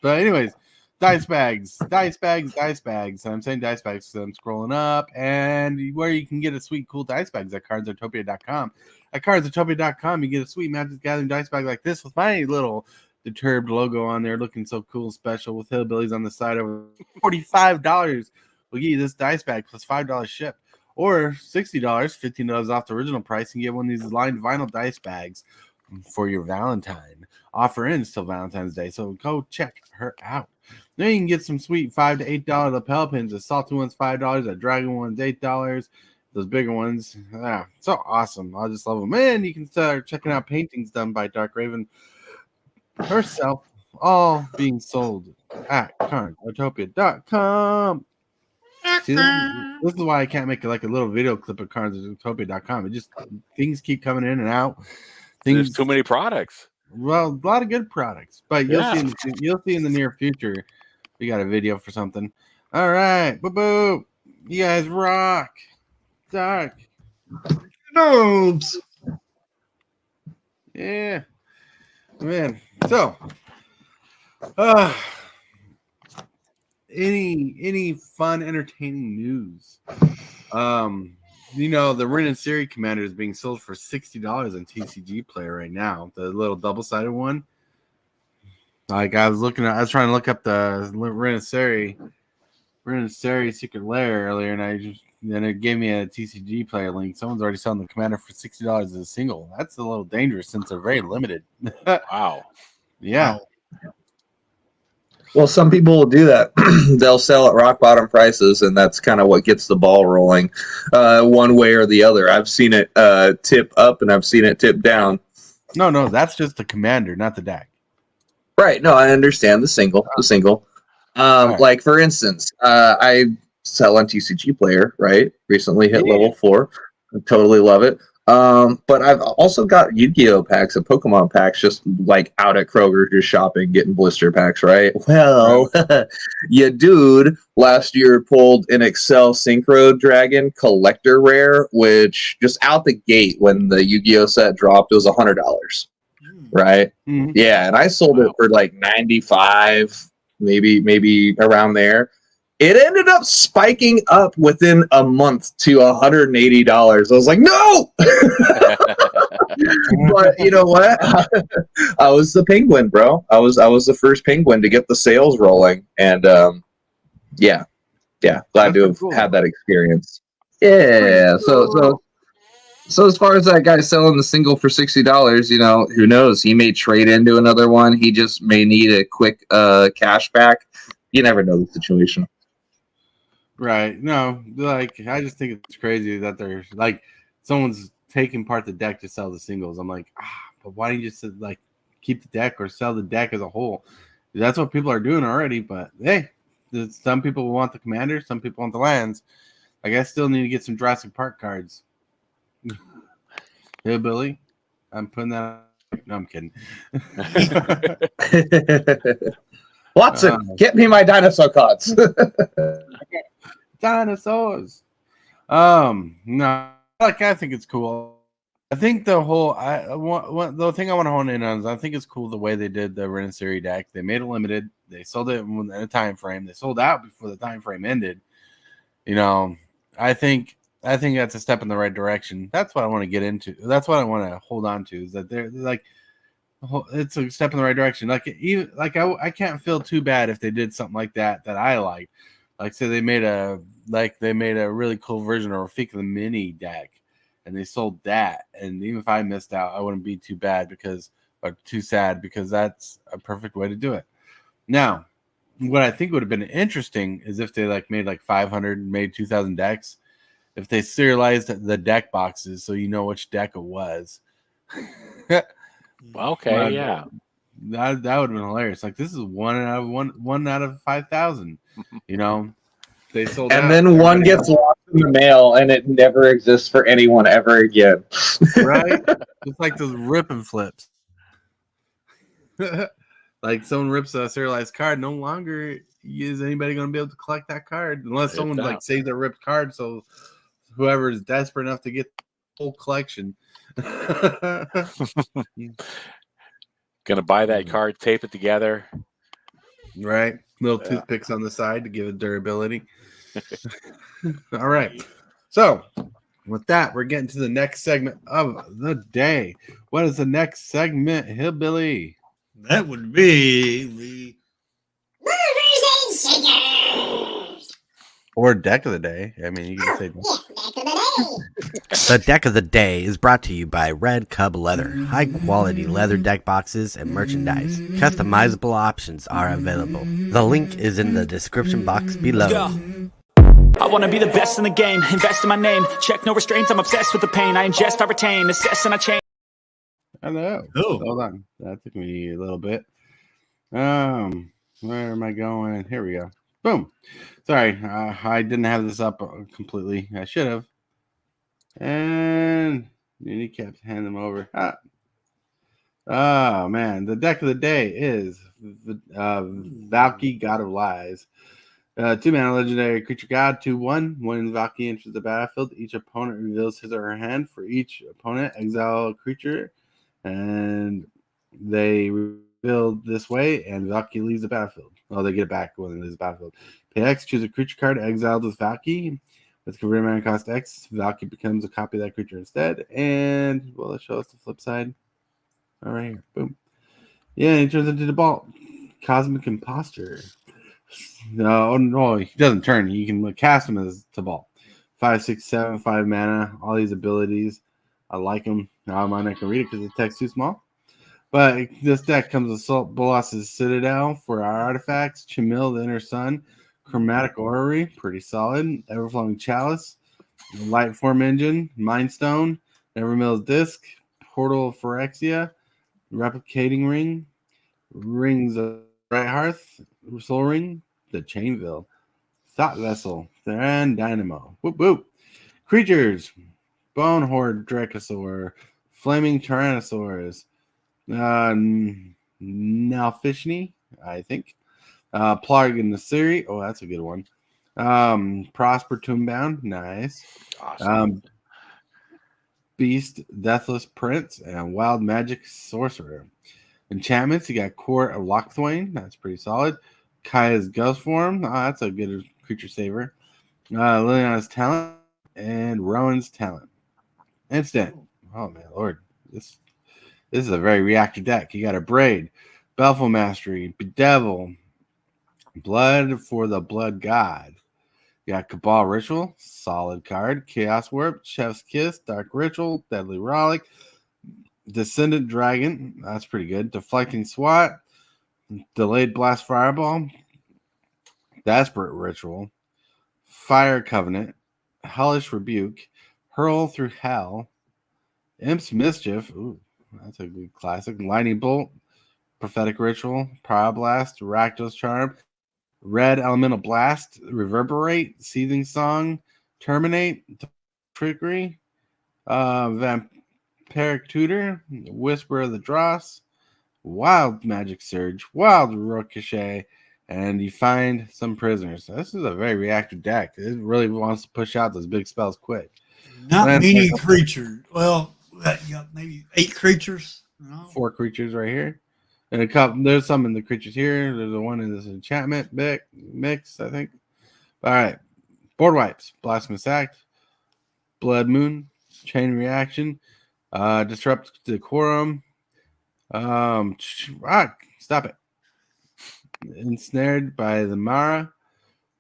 S4: But anyways, dice bags. And I'm saying dice bags because I'm scrolling up, and where you can get a sweet, cool dice bags at cardsartopia.com. At cardsartopia.com, you get a sweet Magic Gathering dice bag like this with my little Deterred logo on there, looking so cool and special with hillbillies on the side. Over $45 will get you this dice bag plus $5 ship, or $60, $15 off the original price, and get one of these lined vinyl dice bags for your Valentine. Offer ends till Valentine's Day, so go check her out. Then you can get some sweet $5 to $8 lapel pins. The salty ones $5, the dragon ones $8. Those bigger ones, so awesome. I just love them. And you can start checking out paintings done by Dark Raven herself, all being sold at cardsartopia.com. See, this is why I can't make like a little video clip of cardsartopia.com. It just things keep coming in and out.
S1: There's too many products.
S4: Well, a lot of good products, but you'll see in the near future. We got a video for something. All right, boo. You guys rock. Dark.
S5: Noobs.
S4: Yeah. Man, so any fun, entertaining news? The Rin and Seri Commander is being sold for $60 on TCG Player right now. The little double-sided one. Like I was trying to look up the Rin and Seri Secret Lair earlier, and then it gave me a TCG Player link. Someone's already selling the Commander for $60 as a single. That's a little dangerous since they're very limited.
S1: Wow.
S4: Yeah.
S3: Well, some people will do that. They'll sell at rock bottom prices, and that's kind of what gets the ball rolling one way or the other. I've seen it tip up, and I've seen it tip down.
S4: No, that's just the Commander, not the deck.
S3: Right. No, I understand the single. Right. Like, for instance, I sell on TCG Player, right? Recently hit level 4. I totally love it. But I've also got Yu-Gi-Oh packs and Pokemon packs just like out at Kroger just shopping, getting blister packs, right? Well, your dude last year pulled an Excel Synchro Dragon collector rare, which just out the gate when the Yu-Gi-Oh set dropped, it was $100, right?
S4: Mhm.
S3: Yeah, and I sold it for like 95, maybe around there. It ended up spiking up within a month to $180. I was like, no! But you know what? I was the penguin, bro. I was the first penguin to get the sales rolling, and yeah, glad to have had that experience. Yeah, so as far as that guy selling the single for $60, you know, who knows? He may trade into another one. He just may need a quick cash back. You never know the situation.
S4: Right. No, like I just think it's crazy that they're like someone's taking part the deck to sell the singles. I'm like, but why don't you just like keep the deck or sell the deck as a whole? That's what people are doing already. But hey, some people want the commander, some people want the lands. Like I still need to get some Jurassic Park cards. Hey, Billy, I'm putting that. No, I'm kidding.
S3: Watson, get me my dinosaur cards.
S4: Dinosaurs. No, like I think it's cool. I think the whole the thing I want to hone in on is I think it's cool the way they did the Rin and Seri deck. They made it limited. They sold it in a time frame. They sold out before the time frame ended. You know, I think that's a step in the right direction. That's what I want to get into. That's what I want to hold on to. Is that they're like it's a step in the right direction. Like even like I can't feel too bad if they did something like that I like. Like say they made a really cool version of Rafika the Mini deck, and they sold that. And even if I missed out, I wouldn't be too sad because that's a perfect way to do it. Now, what I think would have been interesting is if they like made like 500, made 2,000 decks. If they serialized the deck boxes so you know which deck it was.
S1: Okay, yeah.
S4: That would have been hilarious. Like this is one out of 5,000. You know, they sold
S3: and
S4: out.
S3: Then one gets lost in the mail and it never exists for anyone ever again.
S4: Right? It's like those rip and flips. Like someone rips a serialized card, no longer is anybody going to be able to collect that card unless someone like saves a ripped card. So whoever is desperate enough to get the whole collection.
S1: Gonna buy that card, tape it together.
S4: Right. Little toothpicks on the side to give it durability. All right. So with that, we're getting to the next segment of the day. What is the next segment, Hillbilly?
S5: That would be the
S7: Movers and Shakers.
S4: Or deck of the day. I mean, you can say
S7: Deck of the day.
S8: The deck of the day is brought to you by Red Cub Leather. High quality leather deck boxes and merchandise. Customizable options are available. The link is in the description box below.
S9: I wanna be the best in the game, invest in my name, check no restraints, I'm obsessed with the pain, I ingest, I retain, assess and I change.
S4: Hello.
S5: Oh.
S4: Hold on. That took me a little bit. Where am I going? Here we go. Boom. Sorry, I didn't have this up completely. I should have. And you kept hand them over. Oh man, the deck of the day is Valky, God of Lies. 2-mana legendary creature god, 2/1. When Valky enters the battlefield, each opponent reveals his or her hand. For each opponent, exile a creature, and they reveal this way, and Valky leaves the battlefield. Well, they get it back when they leave the battlefield. Pay X, choose a creature card exiled with Valky. With converted mana cost X, Valky becomes a copy of that creature instead. And, well, let's show us the flip side. All right here. Boom. Yeah, he turns into the ball. Cosmic Imposter. No, he doesn't turn. You can cast him as Tabal. 5, 6, 7, 5 mana. All these abilities. I like them. I'm not gonna read it because the text too small. But this deck comes with Assault Bolas's Citadel for our artifacts. Chimil, the Inner Sun. Chromatic Orrery, pretty solid. Everflowing Chalice. Light Form Engine. Mind Stone. Evermill's Disc. Portal of Phyrexia. Replicating Ring. Rings of Bright Hearth. Soul Ring. The Chainville, Thought Vessel, and Dynamo. Whoop whoop. Creatures. Bone Horde Dracosaur, Flaming Tyrannosaurus, Nalfishni, I think. Rin and Seri. Oh, that's a good one. Prosper Tombbound. Nice.
S1: Awesome.
S4: Beast Deathless Prince and Wild Magic Sorcerer. Enchantments, you got Court of Lockthwain. That's pretty solid. Kaya's Ghost Form. Oh, that's a good creature saver. Liliana's Talent and Rowan's Talent. Instant. Oh, man, Lord. This is a very reactive deck. You got a Braid, Belful Mastery, Bedevil, Blood for the Blood God. You got Cabal Ritual, solid card. Chaos Warp, Chef's Kiss, Dark Ritual, Deadly Rollick, Descendant Dragon, that's pretty good. Deflecting Swat, Delayed Blast Fireball, Desperate Ritual, Fire Covenant, Hellish Rebuke, Hurl Through Hell, Imp's Mischief, ooh, that's a good classic. Lightning Bolt, Prophetic Ritual, Pyroblast, Rakdos Charm, Red Elemental Blast, Reverberate, Seething Song, Terminate, Trickery, Vampiric Tutor, Whisper of the Dross, Wild Magic Surge, Wild Ricochet, and you find some prisoners. This is a very reactive deck. It really wants to push out those big spells quick.
S5: Not many creatures. Well, you got maybe 8 creatures. No.
S4: 4 creatures right here. And a couple, there's some in the creatures here. There's the one in this enchantment mix, I think. All right. Board wipes. Blasphemous Act. Blood Moon. Chain Reaction. Disrupt Decorum. Stop it. Ensnared by the Mara.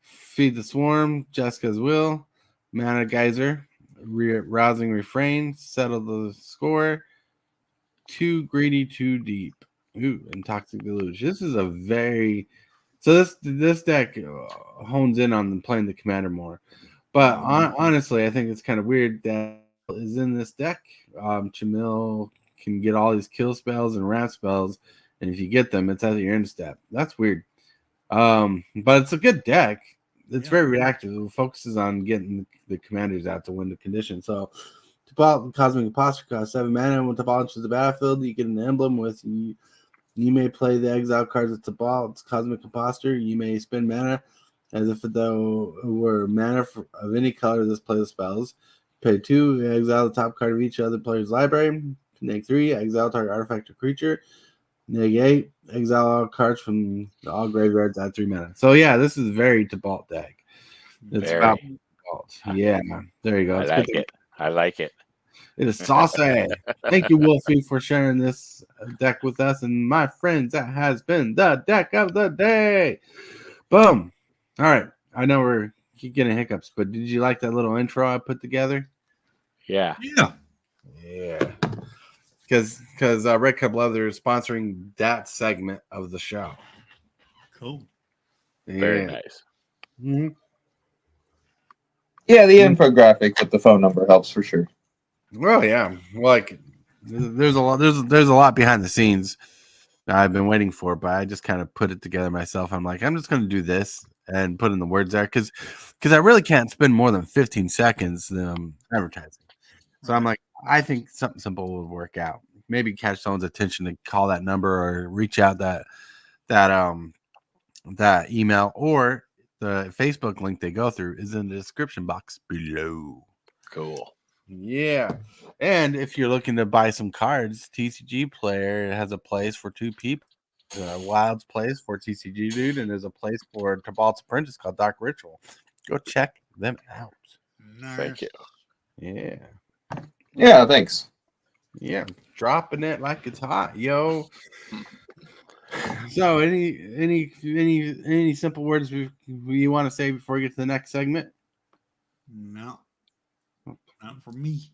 S4: Feed the Swarm. Jessica's Will. Mana Geyser. Rousing Refrain. Settle the Score. Too Greedy, Too Deep. Ooh, and Toxic Deluge. This is a very this deck hones in on playing the commander more. But honestly, I think it's kind of weird that is in this deck. Chamil can get all these kill spells and ramp spells, and if you get them, it's at your end step. That's weird. But it's a good deck. It's very reactive. It focuses on getting the commanders out to win the condition. So Cosmic Imposter costs 7 mana. When Tabal enters the battlefield, you get an emblem with you may play the exile cards with Tabal. It's Cosmic Imposter. You may spend mana as if it were mana of any color. This plays spells. Pay 2, exile the top card of each other player's library. Neg 3, exile target artifact or creature. Neg 8, exile all cards from all graveyards at 3 mana. So yeah, this is very Tabal deck. It's about Tabal. Yeah, there you go.
S1: I like it.
S4: It is saucy. Thank you, Wolfie, for sharing this deck with us. And my friends, that has been the deck of the day. Boom. All right. I know we're keep getting hiccups, but did you like that little intro I put together?
S1: Yeah.
S4: Yeah. Because Red Cup Leather is sponsoring that segment of the show.
S5: Cool.
S4: Yeah.
S1: Very nice.
S4: Mm-hmm.
S3: Yeah, the infographic with the phone number helps for sure.
S4: Well, yeah, like there's a lot behind the scenes I've been waiting for, but I just kind of put it together myself. I'm like, I'm just going to do this and put in the words there because I really can't spend more than 15 seconds advertising. So I'm like, I think something simple would work out. Maybe catch someone's attention to call that number or reach out that email, or the Facebook link they go through is in the description box below.
S1: Cool.
S4: Yeah. And if you're looking to buy some cards, TCG Player has a place for 2 people. Wild's place for TCG Dude, and there's a place for Tabalt's Apprentice called Dark Ritual. Go check them out.
S5: Nice.
S1: Thank you.
S4: Yeah.
S3: Yeah, thanks.
S4: Yeah. Dropping it like it's hot, yo. So any simple words you want to say before we get to the next segment?
S5: No. Not for me.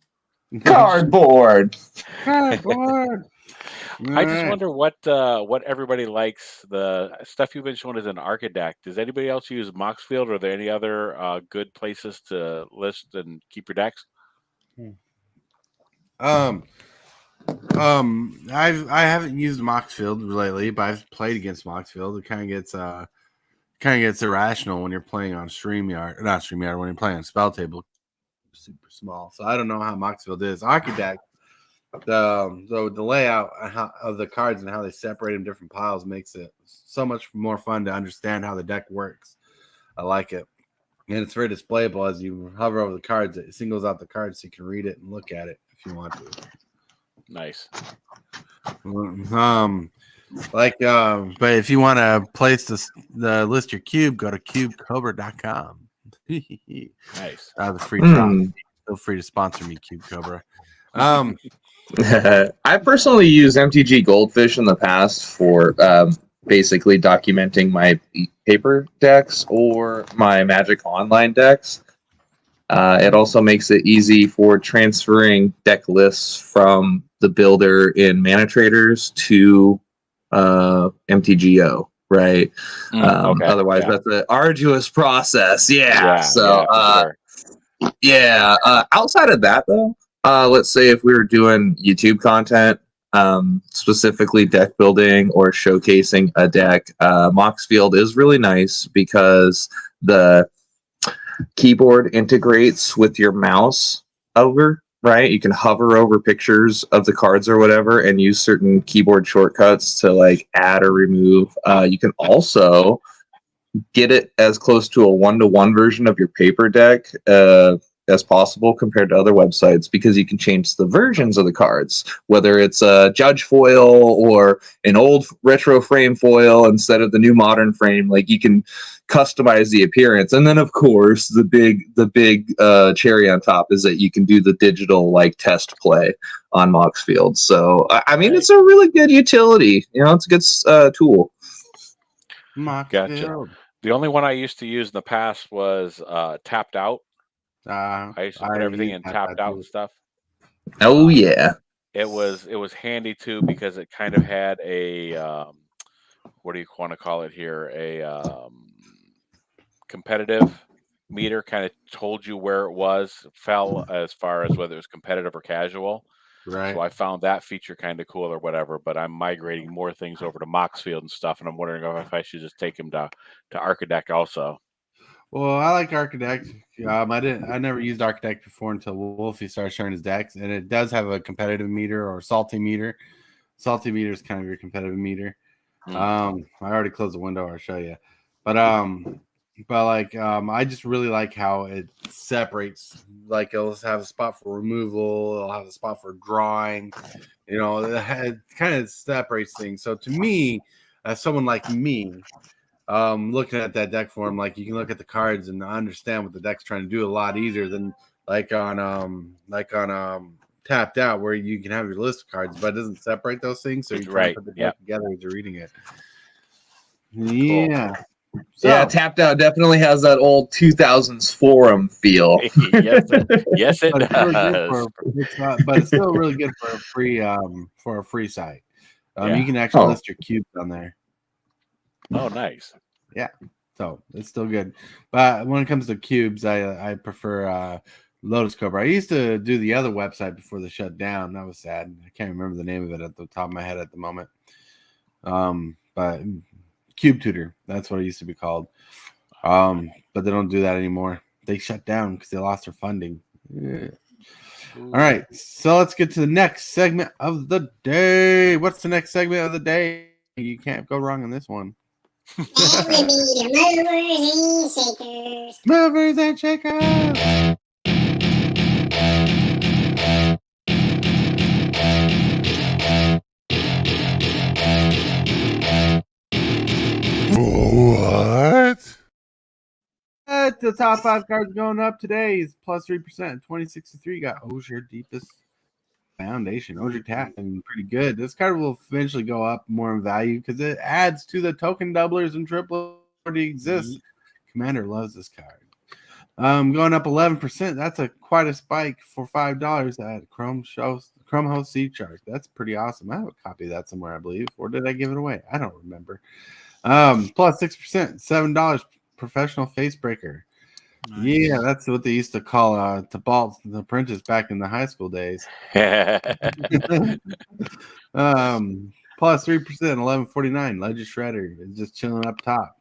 S3: Cardboard.
S1: I just wonder what everybody likes. The stuff you've been showing is an Archideck. Does anybody else use Moxfield? Or are there any other good places to list and keep your decks?
S4: I haven't used Moxfield lately, but I've played against Moxfield. It kind of gets irrational when you're playing on StreamYard, not StreamYard, when you're playing on Spell Table. super small. So I don't know how Moxfield is. Architect, the layout of the cards and how they separate them different piles makes it so much more fun to understand how the deck works. I like it. And it's very displayable as you hover over the cards. It singles out the cards so you can read it and look at it if you want to.
S1: Nice.
S4: But if you want to place the list your cube, go to cubecobra.com.
S1: Nice.
S4: That was a free trial. Feel free to sponsor me, Cube Cobra.
S3: I personally use MTG Goldfish in the past for basically documenting my paper decks or my Magic Online decks. It also makes it easy for transferring deck lists from the builder in Mana Traders to MTGO, right?
S1: Okay.
S3: Otherwise, that's an arduous process. Outside of that, though, let's say if we were doing YouTube content, specifically deck building or showcasing a deck, Moxfield is really nice because the keyboard integrates with your mouse over, right? You can hover over pictures of the cards or whatever and use certain keyboard shortcuts to like add or remove. You can also get it as close to a 1-to-1 version of your paper deck as possible compared to other websites, because you can change the versions of the cards, whether it's a judge foil or an old retro frame foil instead of the new modern frame. Like, you can customize the appearance. And then of course the big cherry on top is that you can do the digital like test play on Moxfield. So I mean, it's a really good utility. It's a good tool.
S1: Gotcha. The only one I used to use in the past was Tapped Out. I used to put everything in Tapped Out and stuff.
S3: Oh yeah.
S1: It was handy too, because it kind of had a what do you want to call it here? A competitive meter, kind of told you where it fell as far as whether it was competitive or casual.
S4: Right.
S1: So I found that feature kind of cool or whatever, but I'm migrating more things over to Moxfield and stuff, and I'm wondering if I should just take them to Architect also.
S4: Well, I like Architect. I never used Architect before until Wolfie started sharing his decks, and it does have a competitive meter or salty meter. Salty meter is kind of your competitive meter. I already closed the window. I'll show you, but I just really like how it separates. Like, it'll have a spot for removal, it'll have a spot for drawing. It kind of separates things. So to me, as someone like me, looking at that deck form, like, you can look at the cards and understand what the deck's trying to do a lot easier than like on Tapped Out, where you can have your list of cards, but it doesn't separate those things. So you try to put the deck together as you're reading it. Yeah. So,
S3: yeah, Tapped Out definitely has that old 2000s forum feel.
S1: yes, it does.
S4: But it's still really good for a free site. You can actually list your cubes on there.
S1: Oh, nice.
S4: Yeah, so it's still good. But when it comes to cubes, I prefer Lotus Cobra. I used to do the other website before they shut down. That was sad. I can't remember the name of it at the top of my head at the moment. But Cube Tutor, that's what it used to be called. But they don't do that anymore. They shut down because they lost their funding. Yeah. All right, so let's get to the next segment of the day. What's the next segment of the day? You can't go wrong on this one.
S7: That would be the
S4: Movers and Shakers.
S6: What?
S4: The top 5 cards going up today is plus 3%. 2063 got Osier Deepest Foundation. Osier Tap, and pretty good. This card will eventually go up more in value because it adds to the token doublers and triplets already exist. Commander loves this card. Going up 11%. That's quite a spike for $5 at Chrome Host Seed Shark. That's pretty awesome. I have a copy of that somewhere, I believe. Or did I give it away? I don't remember. Plus 6%, $7 Professional Facebreaker. Nice. Yeah, that's what they used to call Tybalt the Apprentice back in the high school days. Plus 3%, $11.49. Legend Shredder is just chilling up top.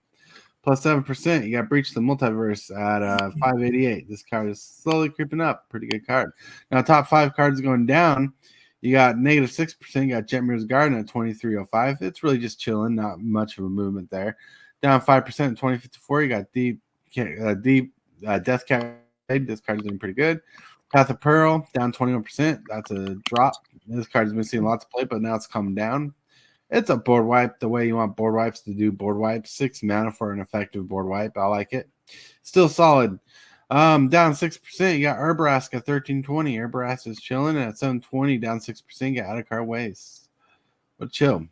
S4: Plus 7%. You got Breach the Multiverse at 588. This card is slowly creeping up. Pretty good card. Now, top 5 cards going down. You got negative 6%. You got Jetmir's Garden at 2305. It's really just chilling. Not much of a movement there. Down 5% at 2054. You got Death Cat. This card is doing pretty good. Path of Pearl down 21%. That's a drop. This card has been seeing lots of play, but now it's coming down. It's a board wipe the way you want board wipes to do board wipes. 6 mana for an effective board wipe. I like it. Still solid. Down 6%. You got Urbarask at 1320. Urbarask is chilling at 720. Down 6%. You got Out of Card Waste. But chill.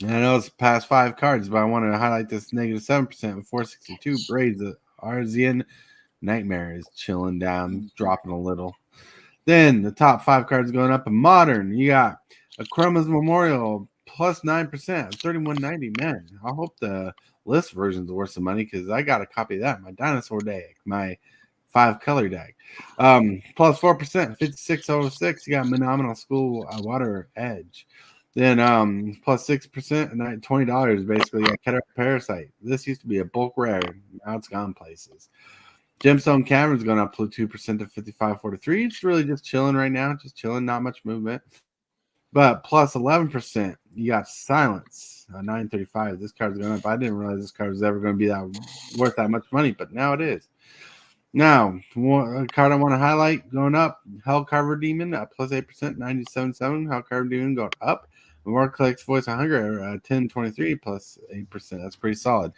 S4: And I know it's past 5 cards, but I wanted to highlight this negative 7% with 462. Braids the Arzian Nightmare is chilling down, dropping a little. Then the top 5 cards going up in Modern. You got a Chroma's Memorial plus 9%, 3190. Man, I hope the list version's worth some money because I got a copy of that. My dinosaur deck, my 5-color deck. Plus 4%, 5606. You got Phenomenal School Water Edge. Then plus 6%, and $20 basically. You got Parasite. This used to be a bulk rare. Now it's gone places. Gemstone Cavern's going up 2% to 5543. It's really just chilling right now. Just chilling, not much movement. But plus 11%, you got Silence, 935. This card's going up. I didn't realize this card was ever going to be that worth that much money, but now it is. Now, a card I want to highlight going up, Hellcarver Demon at plus 8%, 97.7. Hellcarver Demon going up. More Collects Voice of Hunger, 1023 plus 8%. That's pretty solid.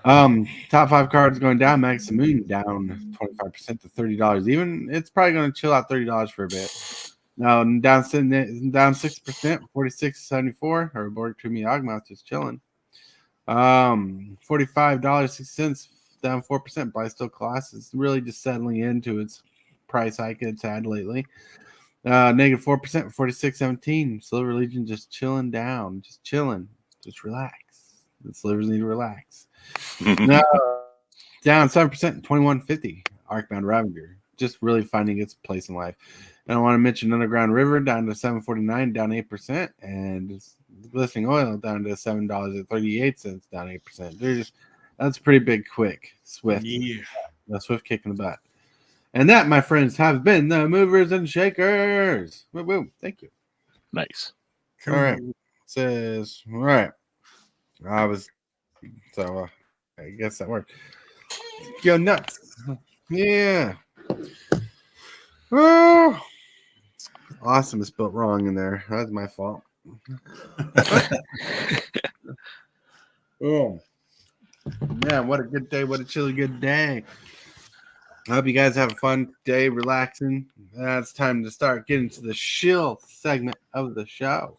S4: Top 5 cards going down. Max the Moon down 25% to $30. Even it's probably going to chill out $30 for a bit. Now down 6%, 46.74. Or Borg to me Ogmouth just chilling. $45.60 down 4%. But still class. It's really just settling into its price hike it's had lately. Negative 4%, 46.17. Silver Legion just chilling down, just chilling, just relax. The slivers need to relax. No, down 7%, 21.50. Arcbound Ravager just really finding its place in life. And I want to mention Underground River down to 7.49, down 8%, and Glistening Oil down to $7.38, down 8%. That's pretty big, quick, swift. Yeah, a swift kick in the butt. And that, my friends, have been the movers and shakers. Woo, woo. Thank you.
S1: Nice.
S4: All right. It says, all right. I guess that worked. Go nuts. Yeah. Oh. Awesome is spelled wrong in there. That's my fault. Oh. Man, what a good day. What a chilly good day. I hope you guys have a fun day relaxing. It's time to start getting to the shill segment of the show.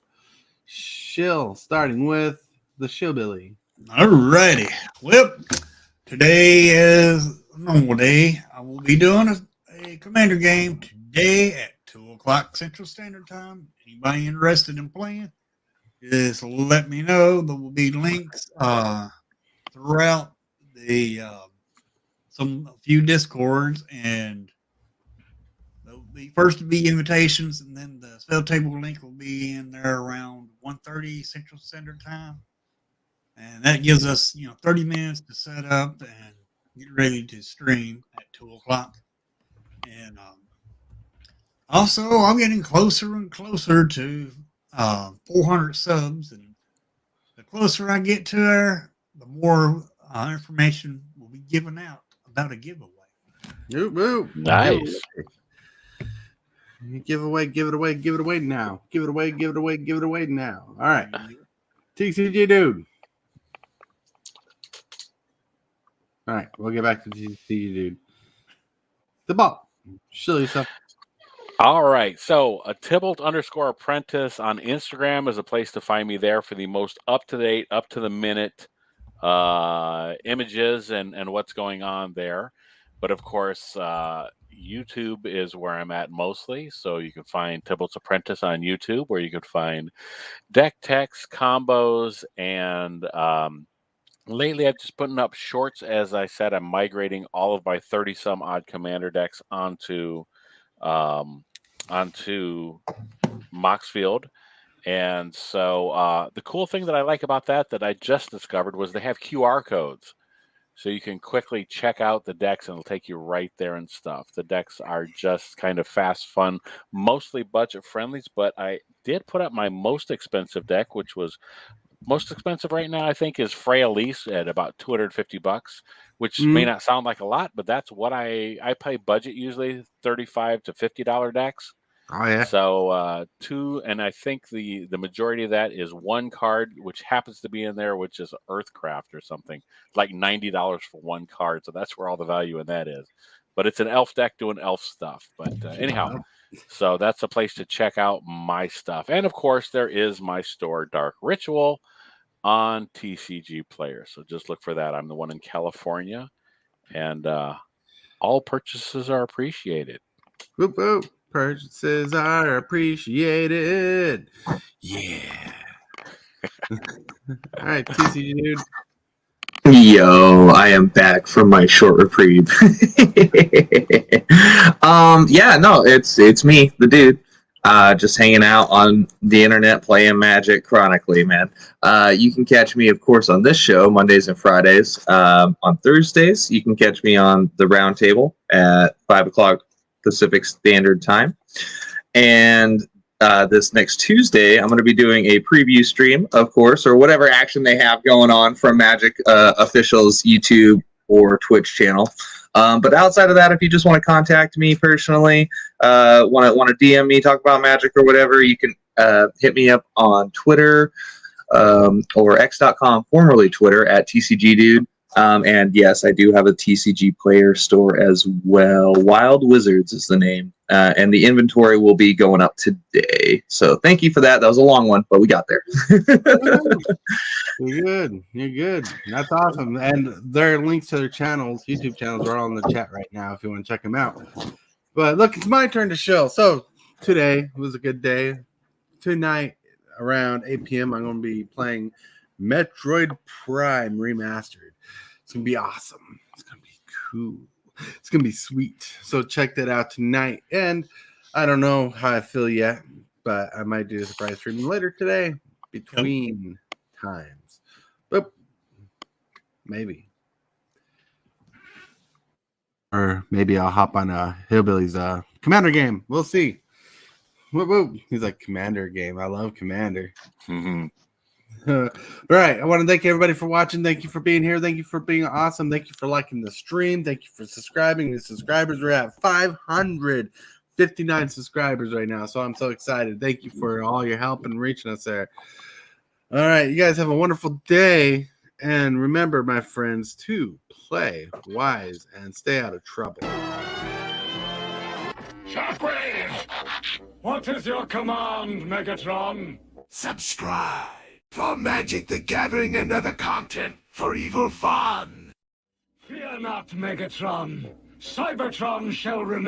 S4: Shill, starting with the Shillbilly.
S5: Alrighty. Well, today is a normal day. I will be doing a Commander game today at 2 o'clock Central Standard Time. Anybody interested in playing, just let me know. There will be links throughout the a few Discords, and there'll be first to be invitations, and then the spell table link will be in there around 1:30 Central Standard Time, and that gives us 30 minutes to set up and get ready to stream at 2 o'clock. And also, I'm getting closer and closer to 400 subs, and the closer I get to there, the more information will be given out about a giveaway.
S1: Nice.
S4: Give it away now. Give it away now. All right. TCG dude. All right, we'll get back to TCG dude. The ball. Show yourself.
S1: All right. So a Tybalt_apprentice on Instagram is a place to find me there for the most up-to-date, up-to-the-minute images and what's going on there. But of course, YouTube is where I'm at mostly. So you can find Tybalt's Apprentice on YouTube, where you could find deck techs, combos, and lately I've just putting up shorts. As I said, I'm migrating all of my 30 some odd commander decks onto Moxfield. And so the cool thing that I like about that I just discovered was they have QR codes. So you can quickly check out the decks and it'll take you right there and stuff. The decks are just kind of fast, fun, mostly budget friendlies, but I did put up my most expensive deck, which was most expensive right now, I think, is Freya Lease at about $250, which may not sound like a lot, but that's what I pay budget usually, $35 to $50 decks.
S4: Oh yeah.
S1: So and I think the majority of that is one card, which happens to be in there, which is Earthcraft or something, like $90 for one card. So that's where all the value in that is. But it's an elf deck doing elf stuff. But anyhow, so that's a place to check out my stuff. And of course, there is my store, Dark Ritual, on TCG Player. So just look for that. I'm the one in California, and all purchases are appreciated.
S4: Whoop, whoop. Purchases are appreciated. Yeah. All right, TCG dude.
S3: Yo, I am back from my short reprieve. Yeah, no, it's me, the dude. Just hanging out on the internet playing Magic chronically, man. You can catch me, of course, on this show Mondays and Fridays. On Thursdays, you can catch me on the Round Table at 5 o'clock Pacific Standard Time. And this next Tuesday, I'm going to be doing a preview stream, of course, or whatever action they have going on from Magic Official's YouTube or Twitch channel. But outside of that, if you just want to contact me personally, want to DM me, talk about Magic or whatever, you can hit me up on Twitter or x.com, formerly Twitter, at TCGDude. And yes, I do have a TCG Player store as well. Wild Wizards is the name. And the inventory will be going up today. So thank you for that. That was a long one, but we got there.
S4: You're good. You're good. That's awesome. And their links to their channels, YouTube channels, are all in the chat right now if you want to check them out. But look, it's my turn to show. So today was a good day. Tonight around 8 p.m., I'm going to be playing Metroid Prime Remastered. It's going to be awesome. It's going to be cool. It's going to be sweet. So check that out tonight. And I don't know how I feel yet, but I might do a surprise stream later today between times. But maybe. Or maybe I'll hop on Hillbilly's Commander game. We'll see. Whoop, whoop. He's like, Commander game. I love Commander. All right. I want to thank everybody for watching. Thank you for being here. Thank you for being awesome. Thank you for liking the stream. Thank you for subscribing. The subscribers are at 559 subscribers right now. So I'm so excited. Thank you for all your help and reaching us there. All right. You guys have a wonderful day. And remember, my friends, to play wise and stay out of trouble.
S10: Shockwave! What is your command, Megatron?
S6: Subscribe for Magic the Gathering and other content for evil fun.
S10: Fear not, Megatron. Cybertron shall remain.